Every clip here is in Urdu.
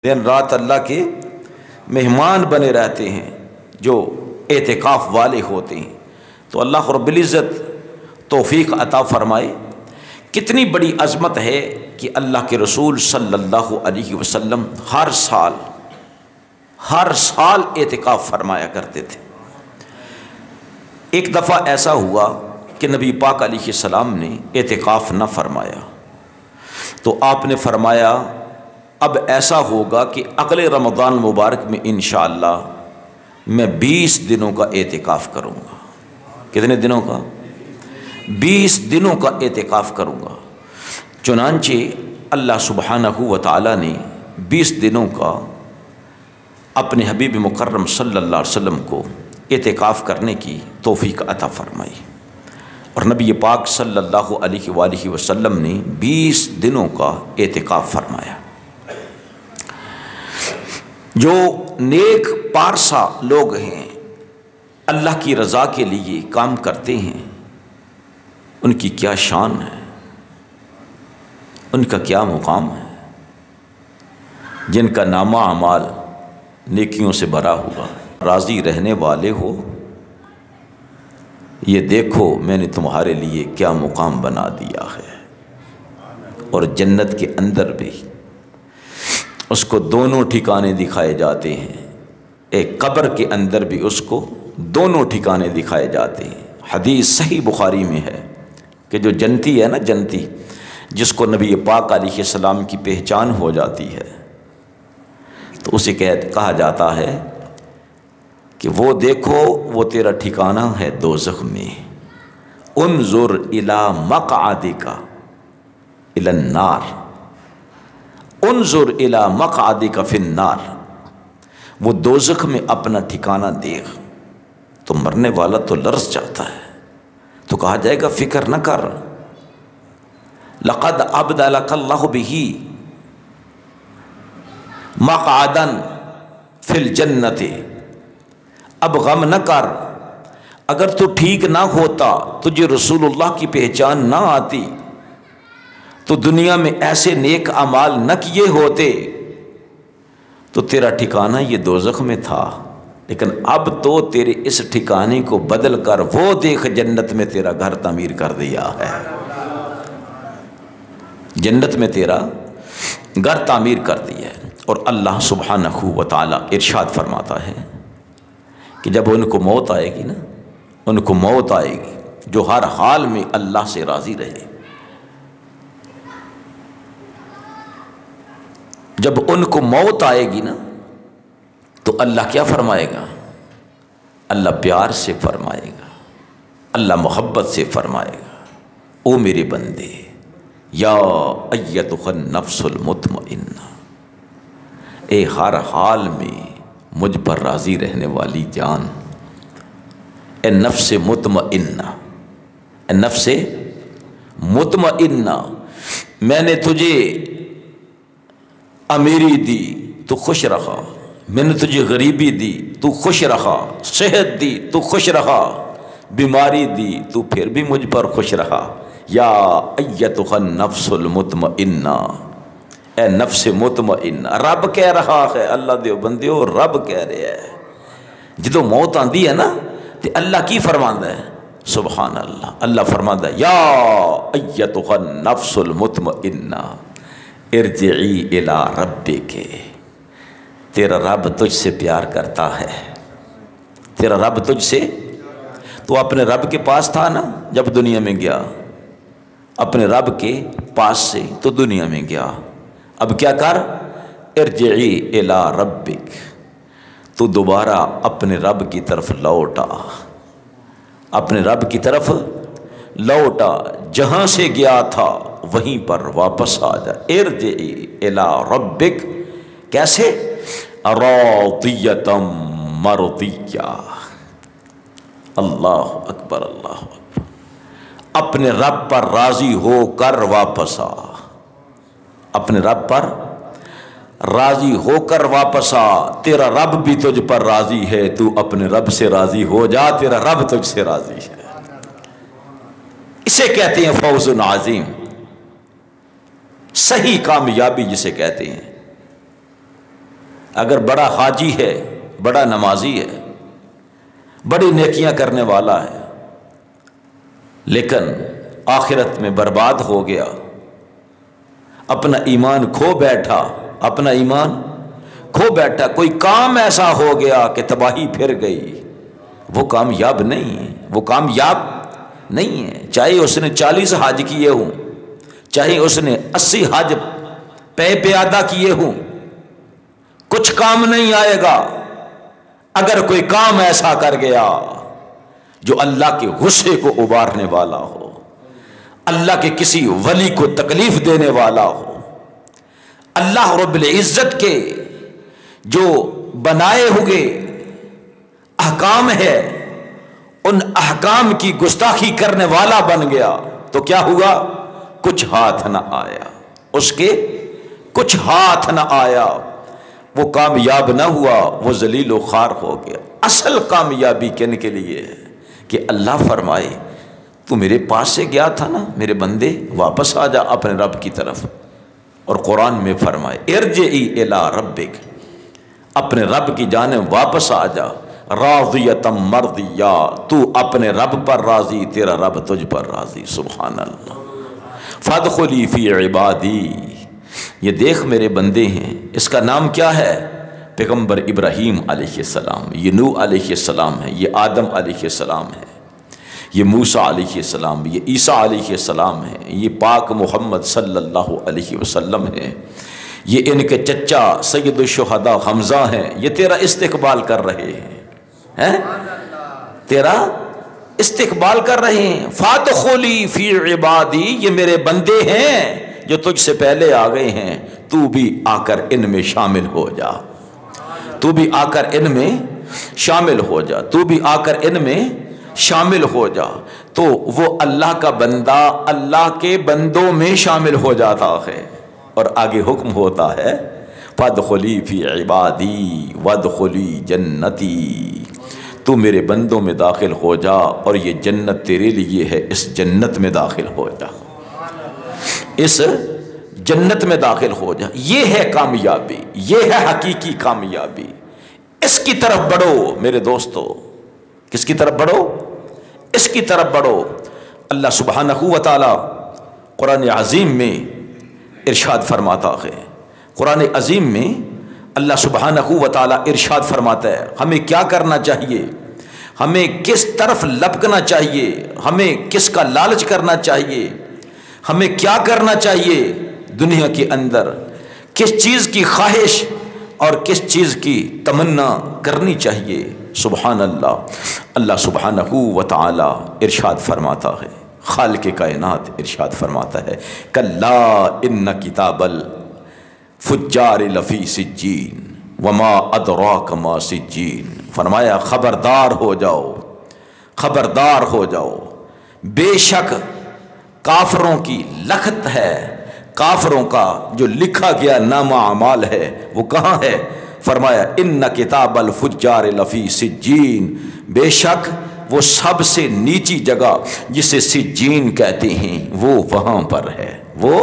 دن رات اللہ کے مہمان بنے رہتے ہیں جو اعتکاف والے ہوتے ہیں۔ تو اللہ رب العزت توفیق عطا فرمائے۔ کتنی بڑی عظمت ہے کہ اللہ کے رسول صلی اللہ علیہ وسلم ہر سال اعتکاف فرمایا کرتے تھے۔ ایک دفعہ ایسا ہوا کہ نبی پاک علیہ السلام نے اعتکاف نہ فرمایا، تو آپ نے فرمایا اب ایسا ہوگا کہ اگلے رمضان مبارک میں انشاءاللہ میں 20 دنوں کا اعتکاف کروں گا۔ کتنے دنوں کا؟ 20 دنوں کا اعتکاف کروں گا۔ چنانچہ اللہ سبحانہ و تعالی نے 20 دنوں کا اپنے حبیب مکرم صلی اللہ علیہ وسلم کو اعتکاف کرنے کی توفیق عطا فرمائی، اور نبی پاک صلی اللہ علیہ وآلہ وسلم نے 20 دنوں کا اعتکاف فرمایا۔ جو نیک پارسا لوگ ہیں، اللہ کی رضا کے لیے کام کرتے ہیں، ان کی کیا شان ہے، ان کا کیا مقام ہے۔ جن کا نامہ اعمال نیکیوں سے بھرا ہوا، راضی رہنے والے ہو، یہ دیکھو میں نے تمہارے لیے کیا مقام بنا دیا ہے۔ اور جنت کے اندر بھی اس کو دونوں ٹھکانے دکھائے جاتے ہیں، ایک قبر کے اندر بھی اس کو دونوں ٹھکانے دکھائے جاتے ہیں۔ حدیث صحیح بخاری میں ہے کہ جو جنتی ہے نا، جنتی جس کو نبی پاک علیہ السلام کی پہچان ہو جاتی ہے، تو اسے کہا جاتا ہے کہ وہ دیکھو وہ تیرا ٹھکانہ ہے دوزخ میں، انظر الی مقعدک الی النار، انظر الی مقعدک فی النار، وہ دوزخ میں اپنا ٹھکانہ دیکھ۔ تو مرنے والا تو لرز جاتا ہے، تو کہا جائے گا فکر نہ کر، لقد ابدلک اللہ بہ مقعدا فی الجنت، اب غم نہ کر، اگر تو ٹھیک نہ ہوتا، تجھے رسول اللہ کی پہچان نہ آتی، تو دنیا میں ایسے نیک اعمال نہ کیے ہوتے، تو تیرا ٹھکانہ یہ دوزخ میں تھا، لیکن اب تو تیرے اس ٹھکانے کو بدل کر وہ دیکھ جنت میں تیرا گھر تعمیر کر دیا ہے، جنت میں تیرا گھر تعمیر کر دیا ہے۔ اور اللہ سبحانہ و تعالی ارشاد فرماتا ہے کہ جب ان کو موت آئے گی نا، ان کو موت آئے گی جو ہر حال میں اللہ سے راضی رہے، جب ان کو موت آئے گی نا تو اللہ کیا فرمائے گا؟ اللہ پیار سے فرمائے گا، اللہ محبت سے فرمائے گا، او میرے بندے، یا ایتھا النفس المطمئنہ، اے ہر حال میں مجھ پر راضی رہنے والی جان، اے نفس مطمئنہ، اے نفس مطمئنہ، میں نے تجھے امیری دی تو خوش رہا، میں نے تجھے غریبی دی تو خوش رہا، صحت دی تو خوش رہا، بیماری دی تو پھر بھی مجھ پر خوش رہا، یا ایتھا النفس المطمئنہ، اے نفس مطمئنہ۔ رب کہہ رہا ہے، اللہ دیو بندیو رب کہہ رہا ہے، جدو موت آندی ہے نا تو اللہ کی فرماندا ہے؟ سبحان اللہ، اللہ فرماندا ہے یا ایتھا النفس المطمئنہ ارجعی الی ربک، تیرا رب تجھ سے پیار کرتا ہے، تیرا رب تجھ سے، تو اپنے رب کے پاس تھا نا جب دنیا میں گیا، اپنے رب کے پاس سے تو دنیا میں گیا، اب کیا کر؟ ارجعی الی ربک، تو دوبارہ اپنے رب کی طرف لوٹا، اپنے رب کی طرف لوٹا، جہاں سے گیا تھا وہیں پر واپس آ جا، ارجعی الی ربک، کیسے؟ راضیۃ مرضیہ، اللہ اکبر اللہ اکبر، اپنے رب پر راضی ہو کر واپس آ، اپنے رب پر راضی ہو کر واپس آ، تیرا رب بھی تجھ پر راضی ہے، تو اپنے رب سے راضی ہو جا، تیرا رب تجھ سے راضی ہے۔ اسے کہتے ہیں فوز عظیم، صحیح کامیابی جسے کہتے ہیں۔ اگر بڑا حاجی ہے، بڑا نمازی ہے، بڑی نیکیاں کرنے والا ہے، لیکن آخرت میں برباد ہو گیا، اپنا ایمان کھو بیٹھا، اپنا ایمان کھو بیٹھا، کوئی کام ایسا ہو گیا کہ تباہی پھر گئی، وہ کامیاب نہیں ہے، وہ کامیاب نہیں ہے۔ چاہے اس نے 40 حج کیے ہوں، چاہے اس نے 80 حج پے ادا کیے ہوں، کچھ کام نہیں آئے گا اگر کوئی کام ایسا کر گیا جو اللہ کے غصے کو ابارنے والا ہو، اللہ کے کسی ولی کو تکلیف دینے والا ہو۔ اللہ رب العزت کے جو بنائے ہوئے احکام ہے، ان احکام کی گستاخی کرنے والا بن گیا تو کیا ہوا؟ کچھ ہاتھ نہ آیا، اس کے کچھ ہاتھ نہ آیا، وہ کامیاب نہ ہوا، وہ ذلیل و خوار ہو گیا۔ اصل کامیابی کن کے لیے ہے کہ اللہ فرمائے تو میرے پاس سے گیا تھا نا میرے بندے، واپس آ جا اپنے رب کی طرف، اور قرآن میں فرمائے ارجعی الی ربک، اپنے رب کی جانب واپس آ جا، راضیۃ مرضیہ، تو اپنے رب پر راضی، تیرا رب تجھ پر راضی۔ سبحان اللہ۔ فادخلی فی عبادی، یہ دیکھ میرے بندے ہیں، اس کا نام کیا ہے؟ پیغمبر ابراہیم علیہ السلام، یہ نوح علیہ السلام ہے، یہ آدم علیہ السلام ہے، یہ موسیٰ علیہ السلام، یہ عیسیٰ علیہ السلام ہے، یہ پاک محمد صلی اللہ علیہ وسلم ہے، یہ ان کے چچا سید الشہداء حمزہ ہیں، یہ تیرا استقبال کر رہے ہیں، تیرا استقبال کر رہے ہیں۔ فادخلی فی عبادی، یہ میرے بندے ہیں جو تجھ سے پہلے آ گئے ہیں، تو بھی آ کر ان میں شامل ہو جا، تو بھی آ کر ان میں شامل ہو جا، تو بھی آ کر ان میں شامل ہو جا۔ تو وہ اللہ کا بندہ اللہ کے بندوں میں شامل ہو جاتا ہے، اور آگے حکم ہوتا ہے فادخلی فی عبادی وادخلی جنتی، تو میرے بندوں میں داخل ہو جا اور یہ جنت تیرے لیے ہے، اس جنت میں داخل ہو جا، اس جنت میں داخل ہو جا۔ یہ ہے کامیابی، یہ ہے حقیقی کامیابی، اس کی طرف بڑھو میرے دوستو۔ کس کی طرف بڑھو؟ اس کی طرف بڑھو۔ اللہ سبحانہ و تعالی قرآن عظیم میں ارشاد فرماتا ہے، قرآن عظیم میں اللہ سبحانہ و تعالی ارشاد فرماتا ہے ہمیں کیا کرنا چاہیے، ہمیں کس طرف لپکنا چاہیے، ہمیں کس کا لالچ کرنا چاہیے، ہمیں کیا کرنا چاہیے دنیا کے اندر، کس چیز کی خواہش اور کس چیز کی تمنا کرنی چاہیے۔ سبحان اللہ، اللہ سبحانہ و تعالی ارشاد فرماتا ہے، خالق کائنات ارشاد فرماتا ہے کلا ان کتاب الفجار لفی سجین وما ادراک ما سجین، فرمایا خبردار ہو جاؤ، خبردار ہو جاؤ، بے شک کافروں کی لخت ہے، کافروں کا جو لکھا گیا نامہ اعمال ہے وہ کہاں ہے؟ فرمایا ان کتاب الفجار لفی سجین، بے شک وہ سب سے نیچی جگہ جسے سجین کہتے ہیں وہ وہاں پر ہے، وہ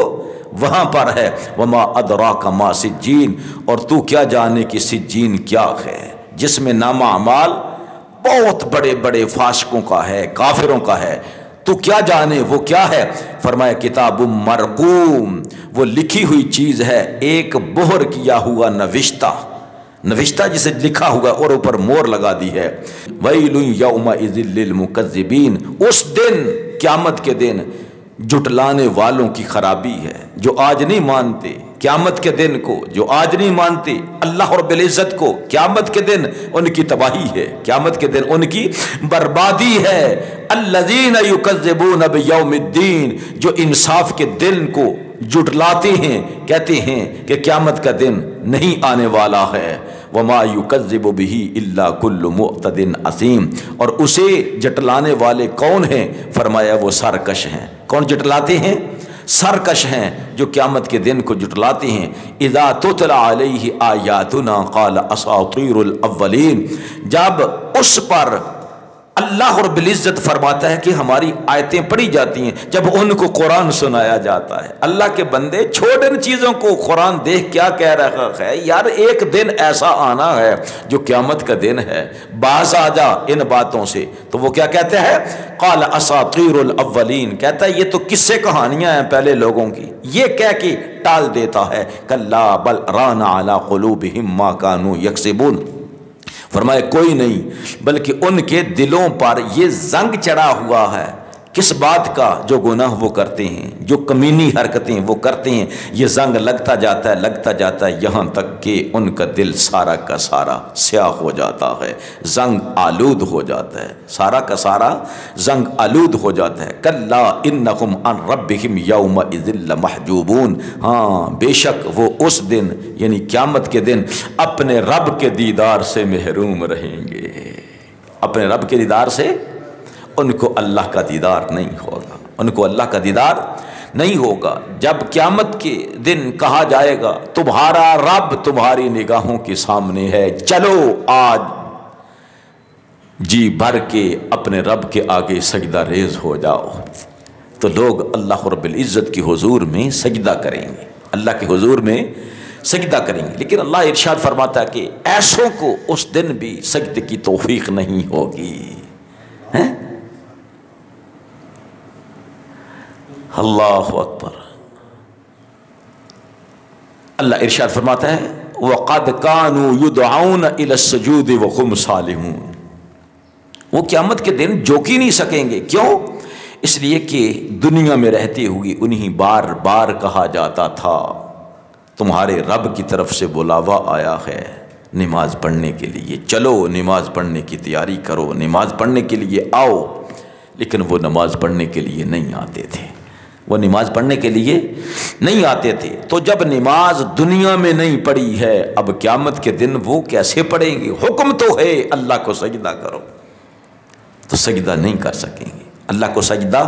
وہاں پر ہے۔ وما ادراک ما سجین، اور تو کیا جانے کہ سجین کیا ہے، جس میں نامہ اعمال بہت بڑے بڑے فاسقوں کا ہے، کافروں کا ہے، تو کیا جانے وہ کیا ہے؟ فرمایا کتاب مرقوم، وہ لکھی ہوئی چیز ہے، ایک مہر کیا ہوا نوشتہ، نوشتہ جسے لکھا ہوا اور اوپر مور لگا دی ہے۔ ویل یومئذ للمکذبین، اس دن قیامت کے دن جھٹلانے والوں کی خرابی ہے، جو آج نہیں مانتے قیامت کے دن کو، جو آج نہیں مانتے اللہ رب العزت کو، قیامت کے دن ان کی تباہی ہے، قیامت کے دن ان کی بربادی ہے۔ الذین یکذبون بیوم الدین، جو انصاف کے دن کو جھٹلاتے ہیں، کہتے ہیں کہ قیامت کا دن نہیں آنے والا ہے۔ وما یکذب بہ الا کل معتد اثیم، اور اسے جٹلانے والے کون ہیں؟ فرمایا وہ سرکش ہیں۔ کون جٹلاتے ہیں؟ سرکش ہیں، جو قیامت کے دن کو جٹلاتے ہیں۔ اذا تتلی علیہ آیاتنا قال اساطیر الاولین، جب اس پر اللہ رب العزت فرماتا ہے کہ ہماری آیتیں پڑھی جاتی ہیں جب ان کو قرآن سنایا جاتا ہے۔ اللہ کے بندے چھوڑ ان چیزوں کو، قرآن دیکھ کیا کہہ رہا ہے یار، ایک دن ایسا آنا ہے جو قیامت کا دن ہے، باز آ جا ان باتوں سے۔ تو وہ کیا کہتے ہیں؟ قال اساطیر الاولین، کہتا ہے یہ تو قصے کہانیاں ہیں پہلے لوگوں کی، یہ کہہ کے ٹال دیتا ہے۔ کلا بل ران علی قلوبہم ما کانوا یکسبون، فرمائے کوئی نہیں بلکہ ان کے دلوں پر یہ زنگ چڑھا ہوا ہے۔ کس بات کا؟ جو گناہ وہ کرتے ہیں، جو کمینی حرکتیں وہ کرتے ہیں، یہ زنگ لگتا جاتا ہے یہاں تک کہ ان کا دل سارا کا سارا سیاہ ہو جاتا ہے، زنگ آلود ہو جاتا ہے، سارا کا سارا زنگ آلود ہو جاتا ہے۔ کلا انہم عن ربہم یومئذ لمحجوبون، ہاں بے شک وہ اس دن یعنی قیامت کے دن اپنے رب کے دیدار سے محروم رہیں گے۔ اپنے رب کے دیدار سے ان کو اللہ کا دیدار نہیں ہوگا، ان کو اللہ کا دیدار نہیں ہوگا۔ جب قیامت کے دن کہا جائے گا تمہارا رب تمہاری نگاہوں کے سامنے ہے، چلو آج جی بھر کے اپنے رب کے آگے سجدہ ریز ہو جاؤ، تو لوگ اللہ رب العزت کی حضور میں سجدہ کریں گے، اللہ کے حضور میں سجدہ کریں گے۔ لیکن اللہ ارشاد فرماتا ہے کہ ایسوں کو اس دن بھی سجدے کی توفیق نہیں ہوگی۔ اللہ اکبر، اللہ ارشاد فرماتا ہے وَقَدْ كَانُوا يُدْعَوْنَ إِلَى السُّجُودِ وَهُمْ سَالِمُونَ، وہ قیامت کے دن جھک ہی نہیں سکیں گے۔ کیوں؟ اس لیے کہ دنیا میں رہتے ہوئے انہیں بار بار کہا جاتا تھا تمہارے رب کی طرف سے بلاوا آیا ہے نماز پڑھنے کے لیے، چلو نماز پڑھنے کی تیاری کرو، نماز پڑھنے کے لیے آؤ، لیکن وہ نماز پڑھنے کے لیے نہیں آتے تھے، وہ نماز پڑھنے کے لیے نہیں آتے تھے۔ تو جب نماز دنیا میں نہیں پڑھی ہے، اب قیامت کے دن وہ کیسے پڑھیں گے؟ حکم تو ہے اللہ کو سجدہ کرو، تو سجدہ نہیں کر سکیں گے، اللہ کو سجدہ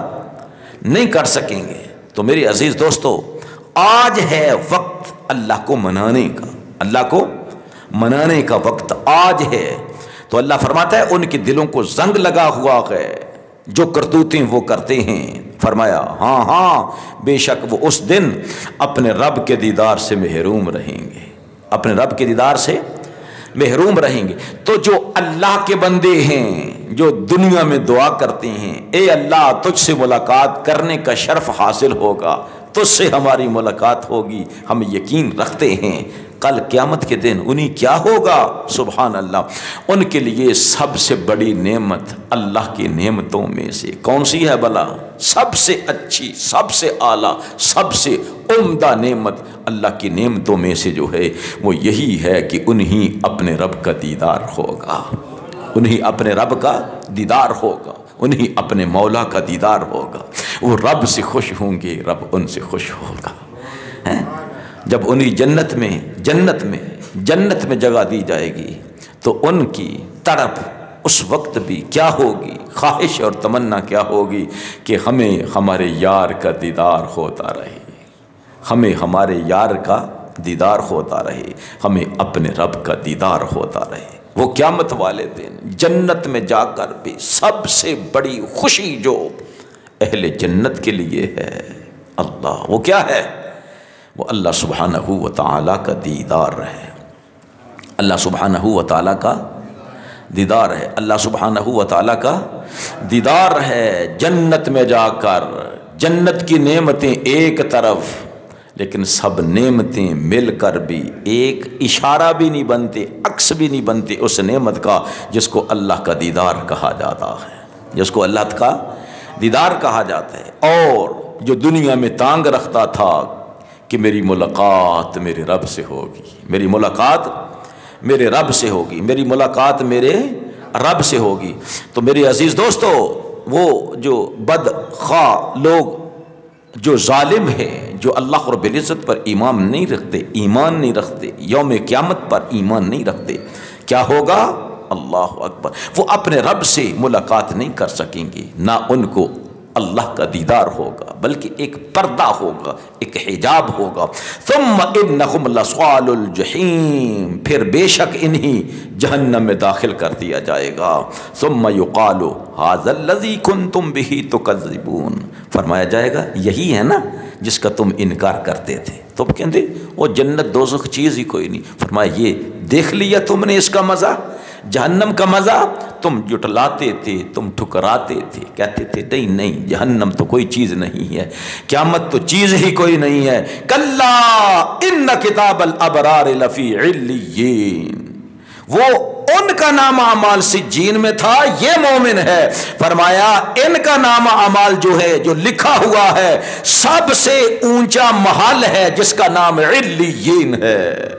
نہیں کر سکیں گے۔ تو میرے عزیز دوستو، آج ہے وقت اللہ کو منانے کا، اللہ کو منانے کا وقت آج ہے۔ تو اللہ فرماتا ہے ان کے دلوں کو زنگ لگا ہوا ہے، جو کرتوتیں وہ کرتے ہیں۔ فرمایا ہاں بے شک وہ اس دن اپنے رب کے دیدار سے محروم رہیں گے، اپنے رب کے دیدار سے محروم رہیں گے۔ تو جو اللہ کے بندے ہیں، جو دنیا میں دعا کرتے ہیں اے اللہ تجھ سے ملاقات کرنے کا شرف حاصل ہوگا، تجھ سے ہماری ملاقات ہوگی، ہم یقین رکھتے ہیں کل قیامت کے دن انہیں کیا ہوگا؟ سبحان اللہ، ان کے لیے سب سے بڑی نعمت اللہ کی نعمتوں میں سے کون سی ہے بلا؟ سب سے اچھی، سب سے اعلیٰ، سب سے عمدہ نعمت اللہ کی نعمتوں میں سے جو ہے وہ یہی ہے کہ انہیں اپنے رب کا دیدار ہوگا، انہیں اپنے رب کا دیدار ہوگا، انہیں اپنے مولا کا دیدار ہوگا، وہ رب سے خوش ہوں گے، رب ان سے خوش ہوگا۔ جب انہیں جنت میں جگہ دی جائے گی تو ان کی طرف اس وقت بھی کیا ہوگی؟ خواہش اور تمنا کیا ہوگی کہ ہمیں ہمارے یار کا دیدار ہوتا رہے، ہمیں ہمارے یار کا دیدار ہوتا رہے، ہمیں اپنے رب کا دیدار ہوتا رہے۔ وہ قیامت والے دن جنت میں جا کر بھی سب سے بڑی خوشی جو اہل جنت کے لیے ہے، اللہ وہ کیا ہے؟ وہ اللہ سبحانہ و تعالیٰ کا دیدار ہے، اللہ سبحانہ و تعالیٰ کا دیدار ہے، اللہ سبحانہ و تعالیٰ کا دیدار ہے۔ جنت میں جا کر جنت کی نعمتیں ایک طرف، لیکن سب نعمتیں مل کر بھی ایک اشارہ بھی نہیں بنتے، عکس بھی نہیں بنتے اس نعمت کا جس کو اللہ کا دیدار کہا جاتا ہے، جس کو اللہ کا دیدار کہا جاتا ہے۔ اور جو دنیا میں تانگ رکھتا تھا کہ میری ملاقات میرے رب سے ہوگی، میری ملاقات میرے رب سے ہوگی، میری ملاقات میرے رب سے ہوگی، تو میرے عزیز دوستو، وہ جو بدخواہ لوگ، جو ظالم ہیں، جو اللہ رب العزت پر ایمان نہیں رکھتے، یوم قیامت پر ایمان نہیں رکھتے، کیا ہوگا؟ اللہ اکبر، وہ اپنے رب سے ملاقات نہیں کر سکیں گے، نہ ان کو اللہ کا دیدار ہوگا، بلکہ ایک پردہ ہوگا، ایک حجاب ہوگا۔ ثم انہم لصال الجحیم، پھر بے شک انہی جہنم میں داخل کر دیا جائے گا۔ ثم یقال ھذا الذی کنتم بہ تکذبون، فرمایا جائے گا یہی ہے نا جس کا تم انکار کرتے تھے۔ تم کہتے وہ جنت دوزخ چیز ہی کوئی نہیں، فرمایا یہ دیکھ لیا تم نے اس کا مزہ، جہنم کا مزہ؟ تم جٹلاتے تھے، تم ٹھکراتے تھے، کہتے تھے نہیں نہیں جہنم تو کوئی چیز نہیں ہے، قیامت تو چیز ہی کوئی نہیں ہے۔ کلا ان کتاب الابرار لفی علیین، وہ ان کا نام اعمال سجین میں تھا، یہ مومن ہے۔ فرمایا ان کا نام اعمال جو ہے، جو لکھا ہوا ہے، سب سے اونچا محل ہے جس کا نام علیین ہے۔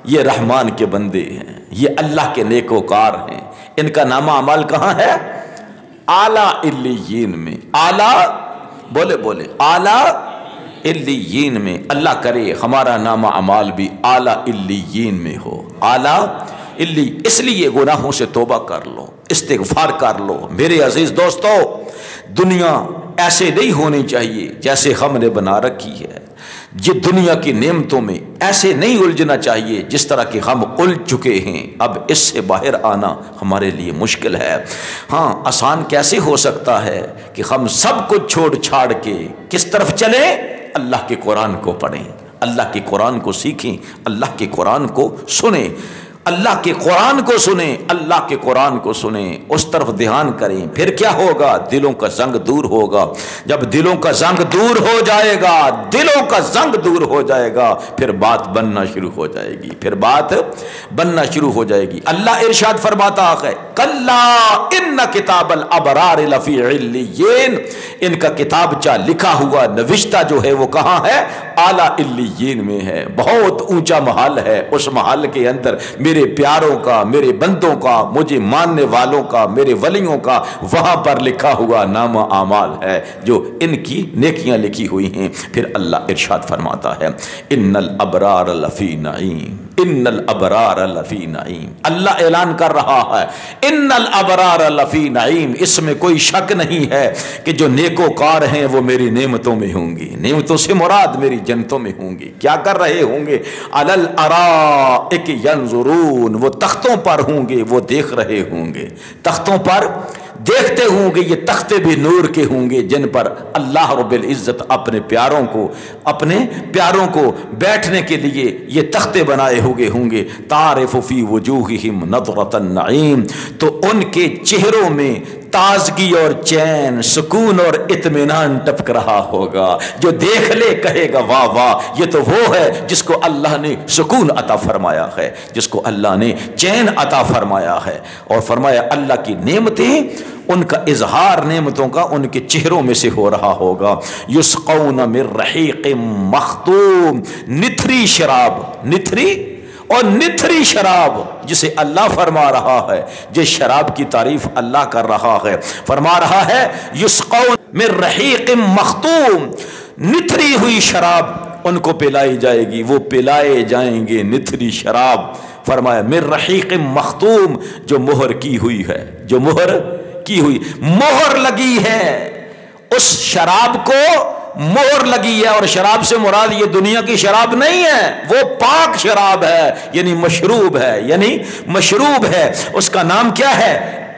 یہ رحمان کے بندے ہیں، یہ اللہ کے نیکوکار ہیں، ان کا نام اعمال کہاں ہے؟ اعلیٰ علیین میں۔ اعلیٰ بولے بولے اعلیٰ علیین میں۔ اللہ کرے ہمارا نام اعمال بھی اعلیٰ علیین میں ہو۔ اعلیٰ علی، اس لیے گناہوں سے توبہ کر لو، استغفار کر لو۔ میرے عزیز دوستو، دنیا ایسے نہیں ہونی چاہیے جیسے ہم نے بنا رکھی ہے، یہ دنیا کی نعمتوں میں ایسے نہیں الجھنا چاہیے جس طرح کہ ہم الجھ چکے ہیں۔ اب اس سے باہر آنا ہمارے لیے مشکل ہے۔ ہاں، آسان کیسے ہو سکتا ہے کہ ہم سب کچھ چھوڑ چھاڑ کے کس طرف چلیں؟ اللہ کے قرآن کو پڑھیں، اللہ کے قرآن کو سیکھیں، اللہ کے قرآن کو سنیں، اللہ کے قرآن کو سنیں، اللہ کے قرآن کو سنیں، اس طرف دھیان کریں۔ پھر کیا ہوگا؟ دلوں کا زنگ دور ہوگا۔ جب دلوں کا زنگ دور ہو جائے گا، دلوں کا زنگ دور ہو جائے گا، پھر بات بننا شروع ہو جائے گی، پھر بات بننا شروع ہو جائے گی۔ اللہ ارشاد فرماتا ہے کلا ان کتاب الابرار لفی علیین، ان کا کتابچہ لکھا ہوا نوشتہ جو ہے وہ کہاں ہے؟ اعلیٰ علیین میں ہے، بہت اونچا محل ہے۔ اس محل کے اندر میرے پیاروں کا، میرے بندوں کا، مجھے ماننے والوں کا، میرے ولیوں کا وہاں پر لکھا ہوا نام اعمال ہے جو ان کی نیکیاں لکھی ہوئی ہیں۔ پھر اللہ ارشاد فرماتا ہے ان الابرار لفی نعیم، ان الابرار لفی نعیم، اللہ اعلان کر رہا ہے ان الابرار لفی نعیم، اس میں کوئی شک نہیں ہے کہ جو نیکوکار ہیں وہ میری نعمتوں میں ہوں گے، نعمتوں سے مراد میری جنتوں میں ہوں گے۔ کیا کر رہے ہوں گے؟ علی الارائک ینظرون، وہ تختوں پر ہوں گے، وہ دیکھ رہے ہوں گے، تختوں پر دیکھتے ہوں گے۔ یہ تختے بھی نور کے ہوں گے جن پر اللہ رب العزت اپنے پیاروں کو بیٹھنے کے لیے یہ تختے بنائے ہوئے ہوں گے۔ تعرف فی وجوہہم نضرۃ النعیم، تو ان کے چہروں میں تازگی اور چین، سکون اور اطمینان ٹپک رہا ہوگا۔ جو دیکھ لے کہے گا واہ واہ، یہ تو وہ ہے جس کو اللہ نے سکون عطا فرمایا ہے، جس کو اللہ نے چین عطا فرمایا ہے۔ اور فرمایا اللہ کی نعمتیں، ان کا اظہار نعمتوں کا ان کے چہروں میں سے ہو رہا ہوگا۔ یسقون من رحیق مختوم، نتھری شراب، نتھری اور نتھری شراب جسے اللہ فرما رہا ہے، جس شراب کی تعریف اللہ کر رہا ہے، فرما رہا ہے یسقون من رحیق مختوم، نتھری ہوئی شراب ان کو پلائی جائے گی، وہ پلائے جائیں گے نتھری شراب۔ فرمایا من رحیق مختوم، جو مہر کی ہوئی ہے، جو مہر کی ہوئی، مہر لگی ہے اس شراب کو، مہر لگی ہے۔ اور شراب سے مراد یہ دنیا کی شراب نہیں ہے، وہ پاک شراب ہے، یعنی مشروب ہے، یعنی مشروب ہے۔ اس کا نام کیا ہے؟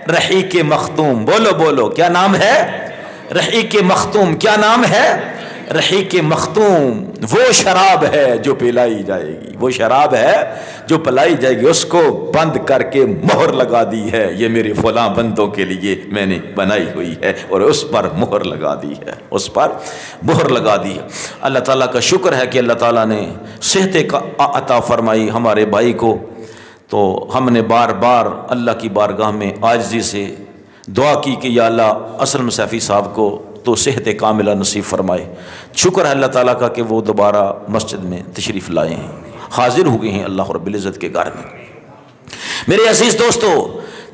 رحیق مختوم۔ بولو بولو کیا نام ہے؟ رحیق مختوم۔ کیا نام ہے؟ رحیق مختوم۔ وہ شراب ہے جو پلائی جائے گی، وہ شراب ہے جو پلائی جائے گی، اس کو بند کر کے مہر لگا دی ہے، یہ میرے فلاں بندوں کے لیے میں نے بنائی ہوئی ہے، اور اس پر مہر لگا دی ہے، اس پر مہر لگا دی ہے۔ اللہ تعالیٰ کا شکر ہے کہ اللہ تعالیٰ نے صحت عطا فرمائی ہمارے بھائی کو، تو ہم نے بار بار اللہ کی بارگاہ میں عاجزی سے دعا کی کہ یا اللہ اسلم سیفی صاحب کو تو صحت کاملہ نصیب فرمائے۔ شکر ہے اللہ تعالیٰ کا کہ وہ دوبارہ مسجد میں تشریف لائے ہیں، حاضر ہو گئے ہیں اللہ رب العزت کے گھر میں۔ میرے عزیز دوستو،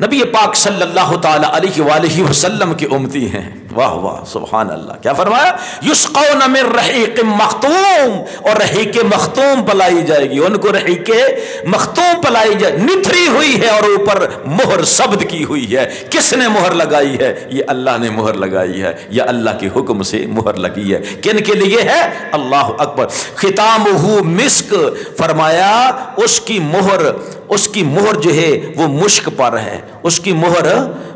نبی پاک صلی اللہ تعالی علیہ وآلہ وسلم کی امتی ہیں، واہ واہ سبحان اللہ۔ کیا فرمایا؟ یسقون من رحیق مختوم، اور رحیق مختوم پلائی جائے گی، ان کو رحیق مختوم پلائی جائے، نتھری ہوئی ہے اور اوپر مہر ثبت کی ہوئی ہے۔ کس نے مہر لگائی ہے؟ یہ اللہ نے مہر لگائی ہے، یا اللہ کے حکم سے مہر لگی ہے۔ کن کے لیے ہے؟ اللہ اکبر۔ ختامہ مسک، فرمایا اس کی مہر جو ہے وہ مشک پر ہے، اس کی مہر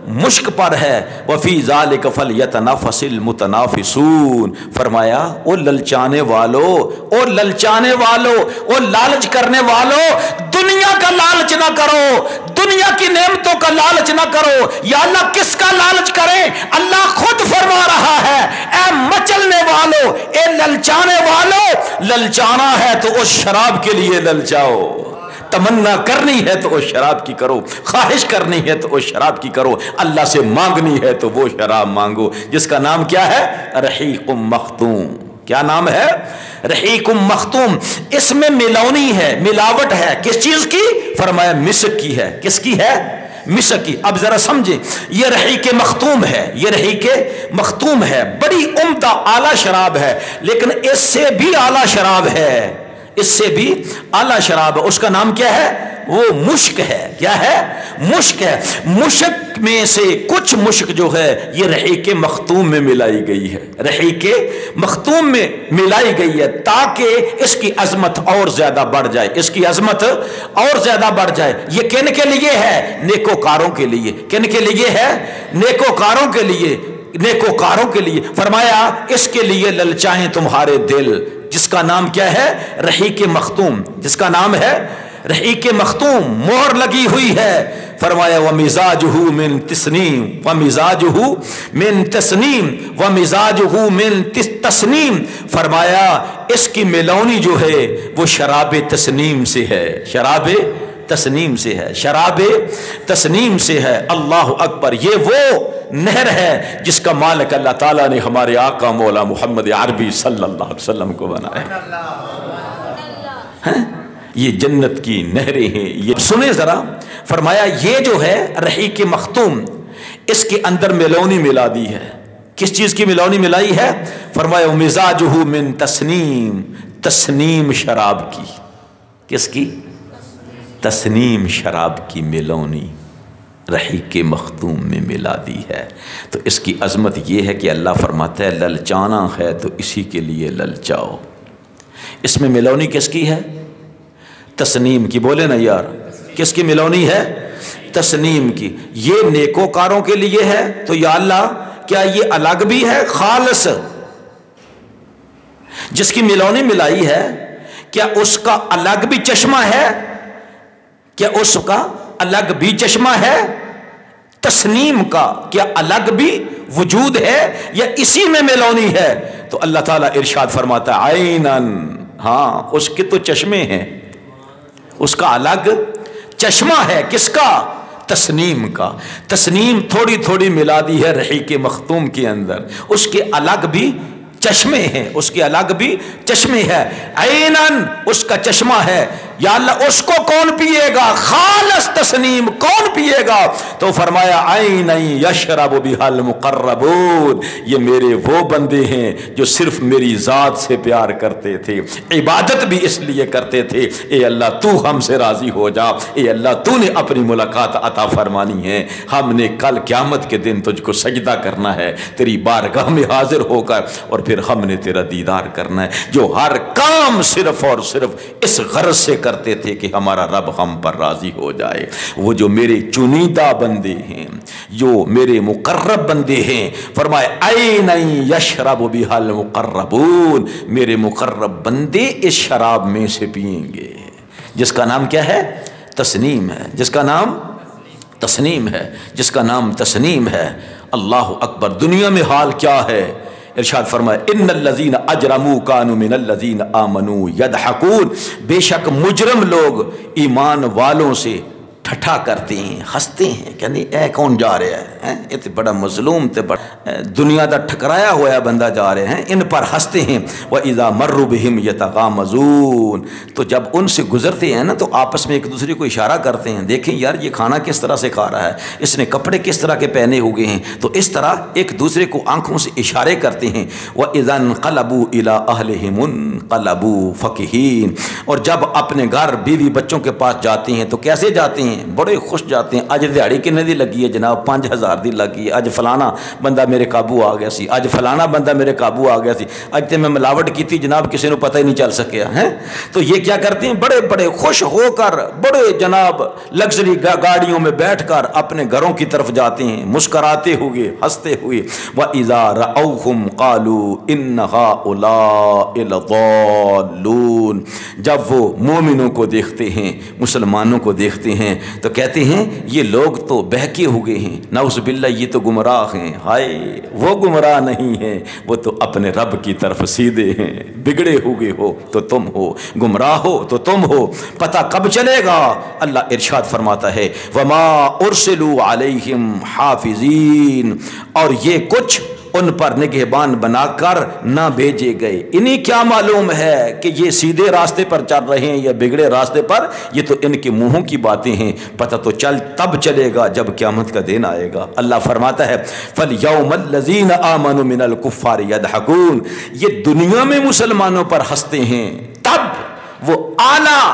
مشک پر ہے۔ وفی ذالک فلیتنافس المتنافسون، فرمایا او للچانے والو، او لالچ کرنے والو، دنیا کا لالچ نہ کرو، دنیا کی نعمتوں کا لالچ نہ کرو۔ یا اللہ کس کا لالچ کریں؟ اللہ خود فرما رہا ہے، اے مچلنے والو، اے للچانے والو، للچانا ہے تو اس شراب کے لیے للچاؤ، تمنا کرنی ہے تو اس شراب کی کرو، خواہش کرنی ہے تو اس شراب کی کرو، اللہ سے مانگنی ہے تو وہ شراب مانگو جس کا نام کیا ہے؟ رحیق مختوم۔ کیا نام ہے؟ رحیق مختوم۔ اس میں ملونی ہے، ملاوٹ ہے، کس چیز کی؟ فرمایا مسک کی ہے۔ کس کی ہے؟ مسک کی۔ اب ذرا سمجھیں، یہ رحیق مختوم ہے، یہ رحیق مختوم ہے، بڑی عمدہ اعلیٰ شراب ہے، لیکن اس سے بھی اعلیٰ شراب ہے، اس سے بھی اعلیٰ شراب ہے، اس کا نام کیا ہے؟ وہ مشک ہے۔ کیا ہے؟ مشک ہے۔ مشک میں سے کچھ مشک جو ہے یہ رحیق مختوم میں ملائی گئی ہے، رحیق مختوم میں ملائی گئی ہے تاکہ اس کی عظمت اور زیادہ بڑھ جائے، اس کی عظمت اور زیادہ بڑھ جائے۔ یہ کن کے لیے ہے؟ نیکوکاروں کے لیے۔ کن کے لیے ہے؟ نیکوکاروں کے لیے، نیکوکاروں کے لیے۔ فرمایا اس کے لیے للچائیں تمہارے دل، جس کا نام کیا ہے؟ رحیق مختوم، جس کا نام ہے رحیق مختوم، مہر لگی ہوئی ہے۔ فرمایا ومزاجہ من تسنیم، ومزاجہ من تسنیم، ومزاجہ من تسنیم، فرمایا اس کی ملونی جو ہے وہ شراب تسنیم سے ہے، شراب تسنیم سے ہے، شراب تسنیم سے ہے۔ اللہ اکبر۔ یہ وہ نہر ہے جس کا مالک اللہ تعالیٰ نے ہمارے آقا مولا محمد عربی صلی اللہ علیہ وسلم کو بنایا ہے۔ یہ جنت کی نہریں ہیں۔ یہ سنیں ذرا، فرمایا یہ جو ہے رحیق مختوم، اس کے اندر ملونی ملا دی ہے۔ کس چیز کی ملونی ملائی ہے؟ فرمایا مزاجہ من تسنیم، تسنیم شراب کی۔ کس کی؟ تسنیم شراب کی ملونی رحیق مختوم میں ملا دی ہے۔ تو اس کی عظمت یہ ہے کہ اللہ فرماتا ہے للچانا ہے تو اسی کے لیے للچاؤ۔ اس میں ملونی کس کی ہے؟ تسنیم کی۔ بولے نا یار، کس کی ملونی ہے؟ تسنیم کی۔ یہ نیکوکاروں کے لیے ہے تو یا اللہ کیا یہ الگ بھی ہے خالص؟ جس کی ملونی ملائی ہے کیا اس کا الگ بھی چشمہ ہے؟ کیا اس کا الگ بھی چشمہ ہے؟ تسنیم کا کیا الگ بھی وجود ہے یا اسی میں ملونی ہے؟ تو اللہ تعالیٰ ارشاد فرماتا ہے عینن، ہاں اس کے تو چشمے ہیں، اس کا الگ چشمہ ہے۔ کس کا؟ تسنیم کا۔ تسنیم تھوڑی تھوڑی ملا دی ہے رحیق مختوم کے اندر، اس کے الگ بھی چشمے ہیں، اس کے الگ بھی چشمے ہے۔ عینن اس کا چشمہ ہے۔ یا اللہ اس کو کون پیے گا؟ خالص تسنیم کون پیے گا؟ تو فرمایا عین یشرب بہا المقربون، یہ میرے وہ بندے ہیں جو صرف میری ذات سے پیار کرتے تھے، عبادت بھی اس لیے کرتے تھے اے اللہ تو ہم سے راضی ہو جا، اے اللہ تو نے اپنی ملاقات عطا فرمانی ہے، ہم نے کل قیامت کے دن تجھ کو سجدہ کرنا ہے تیری بارگاہ میں حاضر ہو کر، اور پھر ہم نے تیرا دیدار کرنا ہے۔ جو ہر کام صرف اور صرف اس غرض سے کرتے تھے کہ ہمارا رب ہم پر راضی ہو جائے، وہ جو میرے چنیدہ بندے ہیں، جو میرے مقرب بندے ہیں، فرمائے عین یشرب بہا المقربون، میرے مقرب بندے اس شراب میں سے پئیں گے، جس کا نام کیا ہے؟ تسنیم ہے، جس کا نام تسنیم ہے، جس کا نام تسنیم ہے۔ اللہ اکبر۔ دنیا میں حال کیا ہے؟ ارشاد فرمائے ان الذین اجرموا کانوا من الذین آمنوا یضحکون، بے شک مجرم لوگ ایمان والوں سے ٹھٹھا کرتے ہیں، ہنستے ہیں کہ نہیں اے کون جا رہا ہے، ہیں یہ تو بڑا مظلوم تے بڑا دنیا دا ٹھکرایا ہوا بندہ جا رہے ہیں، ان پر ہنستے ہیں۔ وَإِذَا مَرُّوا بِهِمْ يَتَغَامَزُونَ تو جب ان سے گزرتے ہیں نا تو آپس میں ایک دوسرے کو اشارہ کرتے ہیں، دیکھیں یار یہ کھانا کس طرح سے کھا رہا ہے، اس نے کپڑے کس طرح کے پہنے ہوئے ہیں، تو اس طرح ایک دوسرے کو آنکھوں سے اشارے کرتے ہیں۔ وَإِذَا انْقَلَبُوا إِلَىٰ أَهْلِهِمُ انْقَلَبُوا فَكِهِينَ اور جب اپنے گھر بیوی بچوں کے پاس جاتے ہیں تو کیسے جاتے ہیں؟ بڑے خوش جاتے ہیں۔ اج دیہڑی کنے دی لگی ہے جناب؟ 5000 دی لگی ہے۔ اج فلانا بندہ میرے قابو آ گیا سی، اج فلانا بندہ میرے قابو آ گیا سی، اج تے میں ملاوٹ کی تھی جناب کسی نے پتہ ہی نہیں چل سکیا ہے۔ تو یہ کیا کرتے ہیں؟ بڑے بڑے خوش ہو کر بڑے جناب لگژری گاڑیوں میں بیٹھ کر اپنے گھروں کی طرف جاتے ہیں، مسکراتے ہوئے ہنستے ہوئے۔ وَإِذَا رَأَوْهُمْ قَالُوا إِنَّ هَٰؤُلَاءِ لَضَالُّونَ جب وہ مومنوں کو دیکھتے ہیں، مسلمانوں کو دیکھتے ہیں تو کہتے ہیں یہ لوگ تو بہکے ہوئے ہیں، نعوذ باللہ یہ تو گمراہ ہیں۔ ہائے وہ گمراہ نہیں ہیں، وہ تو اپنے رب کی طرف سیدھے ہیں۔ بگڑے ہوئے ہو تو تم ہو، گمراہ ہو تو تم ہو، پتہ کب چلے گا؟ اللہ ارشاد فرماتا ہے وَمَا أُرْسِلُوا عَلَيْهِمْ حَافِظِينَ اور یہ کچھ ان پر نگہبان بنا کر نہ بھیجے گئے۔ انہیں کیا معلوم ہے کہ یہ سیدھے راستے پر چل رہے ہیں یا بگڑے راستے پر؟ یہ تو ان کے منہوں کی باتیں ہیں، پتہ تو تب چلے گا جب قیامت کا دن آئے گا۔ اللہ فرماتا ہے فَالْيَوْمَ الَّذِينَ آمَنُوا مِنَ الْكُفَّارِ يَضْحَكُونَ یہ دنیا میں مسلمانوں پر ہنستے ہیں، تب وہ اعلیٰ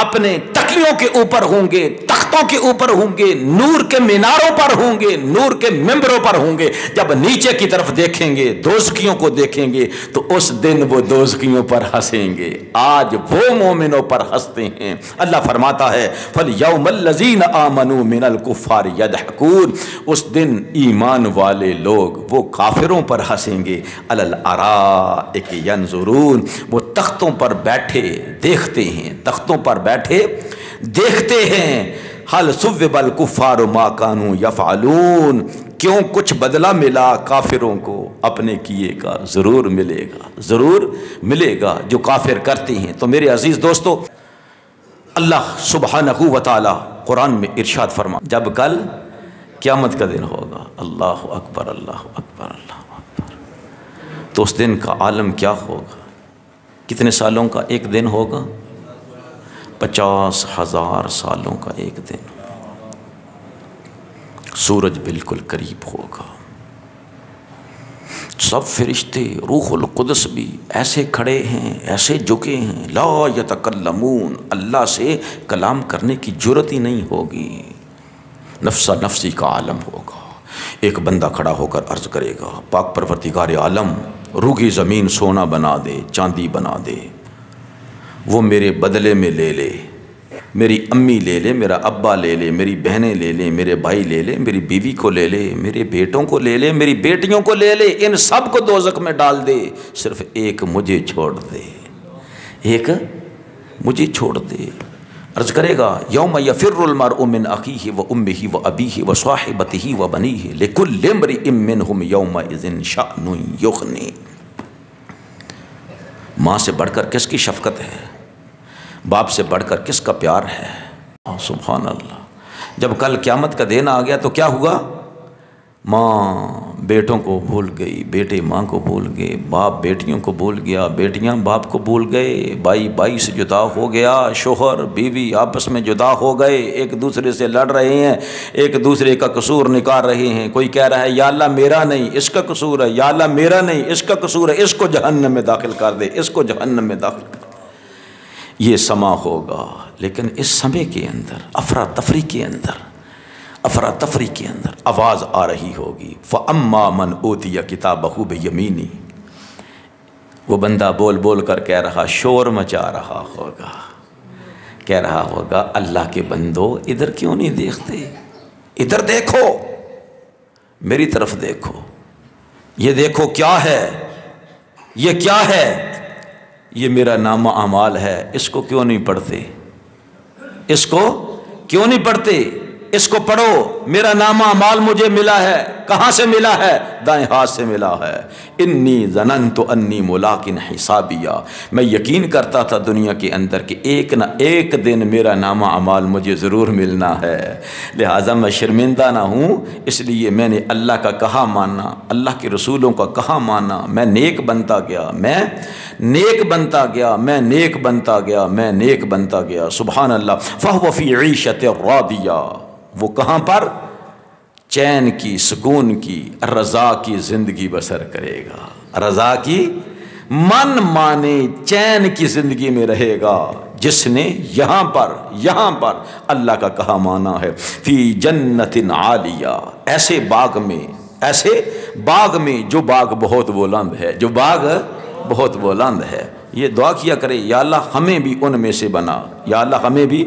اپنے تکیوں کے اوپر ہوں گے، تختوں کے اوپر ہوں گے، نور کے میناروں پر ہوں گے، نور کے ممبروں پر ہوں گے۔ جب نیچے کی طرف دیکھیں گے، دوزخیوں کو دیکھیں گے تو اس دن وہ دوزخیوں پر ہنسیں گے۔ آج وہ مومنوں پر ہنستے ہیں۔ اللہ فرماتا ہے فَالْيَوْمَ الَّذِينَ آمَنُوا مِنَ الْكُفَّارِ يَضْحَكُونَ اس دن ایمان والے لوگ وہ کافروں پر ہنسیں گے۔ عَلَى الْأَرَائِكِ يَنظُرُونَ وہ تختوں پر بیٹھے دیکھتے ہیں، تختوں پر بیٹھے دیکھتے ہیں۔ حَلْ ثُوِّبَ الْكُفَّارُ مَا كَانُوا يَفْعَلُونَ کیوں کچھ بدلہ ملا کافروں کو اپنے کیے کا؟ ضرور ملے گا، ضرور ملے گا جو کافر کرتے ہیں۔ تو میرے عزیز دوستو اللہ سبحانہ و تعالی قرآن میں ارشاد فرما جب کل قیامت کا دن ہوگا، اللہ اکبر اللہ اکبر اللہ اکبر، تو اس دن کا عالم کیا ہوگا؟ کتنے سالوں کا ایک دن ہوگا؟ 50,000 سالوں کا ایک دن۔ سورج بالکل قریب ہوگا، سب فرشتے روح القدس بھی ایسے کھڑے ہیں، ایسے جھکے ہیں، لا یتکلمون اللہ سے کلام کرنے کی جرت ہی نہیں ہوگی۔ نفسا نفسی کا عالم ہوگا۔ ایک بندہ کھڑا ہو کر عرض کرے گا پاک پروردگار عالم روگی زمین سونا بنا دے، چاندی بنا دے، وہ میرے بدلے میں لے لے، میری امی لے لے، میرا ابا لے لے، میری بہنیں لے لے، میرے بھائی لے لے، میری بیوی کو لے لے، میرے بیٹوں کو لے لے، میری بیٹیوں کو لے لے، ان سب کو دوزخ میں ڈال دے، صرف ایک مجھے چھوڑ دے، ایک مجھے چھوڑ دے۔ عرض کرے گا یوم یفر المرء من اخیہ و امہ و ابیہ و صاحبتہ و بنیہ لکل امرئ منہم یومئذ شأن یغنی۔ ماں سے بڑھ کر کس کی شفقت ہے؟ باپ سے بڑھ کر کس کا پیار ہے؟ سبحان اللہ۔ جب کل قیامت کا دن آ گیا تو کیا ہوا؟ ماں بیٹوں کو بھول گئی، بیٹے ماں کو بھول گئے، باپ بیٹیوں کو بھول گیا، بیٹیاں باپ کو بھول گئے، بھائی بھائی سے جدا ہو گیا، شوہر بیوی آپس میں جدا ہو گئے، ایک دوسرے سے لڑ رہے ہیں، ایک دوسرے کا قصور نکال رہے ہیں۔ کوئی کہہ رہا ہے یا اللہ میرا نہیں اس کا قصور ہے، یا اللہ میرا نہیں اس کا قصور ہے، اس کو جہنم میں داخل کر دے، اس کو جہنم میں داخل کر دے۔ یہ سما ہوگا، لیکن اس سمے کے اندر افراتفری کے اندر آواز آ رہی ہوگی فَأَمَّا مَنْ أُوتِيَ كِتَابَهُ بِيَمِينِهِ وہ بندہ بول بول کر کہہ رہا، شور مچا رہا ہوگا، کہہ رہا ہوگا اللہ کے بندو ادھر کیوں نہیں دیکھتے؟ ادھر دیکھو، میری طرف دیکھو، یہ دیکھو کیا ہے، یہ کیا ہے؟ یہ میرا نامہ اعمال ہے، اس کو کیوں نہیں پڑھتے؟ اس کو کیوں نہیں پڑھتے؟ اس کو پڑھو، میرا نامہ اعمال مجھے ملا ہے۔ کہاں سے ملا ہے؟ دائیں ہاتھ سے ملا ہے۔ انی ظننت انی ملاق حسابیہ، میں یقین کرتا تھا دنیا کے اندر کہ ایک نہ ایک دن میرا نامہ اعمال مجھے ضرور ملنا ہے، لہٰذا میں شرمندہ نہ ہوں، اس لیے میں نے اللہ کا کہا ماننا، اللہ کے رسولوں کا کہا ماننا، میں نیک بنتا گیا، میں نیک بنتا گیا، میں نیک بنتا گیا، میں نیک بنتا گیا۔ سبحان اللہ۔ فَهُوَ فِي عِيشَةٍ رَاضِيَةٍ، وہ کہاں پر؟ چین کی، سکون کی، رضا کی زندگی بسر کرے گا، رضا کی، من مانے چین کی زندگی میں رہے گا، جس نے یہاں پر اللہ کا کہا مانا ہے۔ فی جنت عالیہ، ایسے باغ میں جو باغ بہت بلند ہے، جو باغ بہت بلند ہے۔ یہ دعا کیا کرے، یا اللہ ہمیں بھی ان میں سے بنا، یا اللہ ہمیں بھی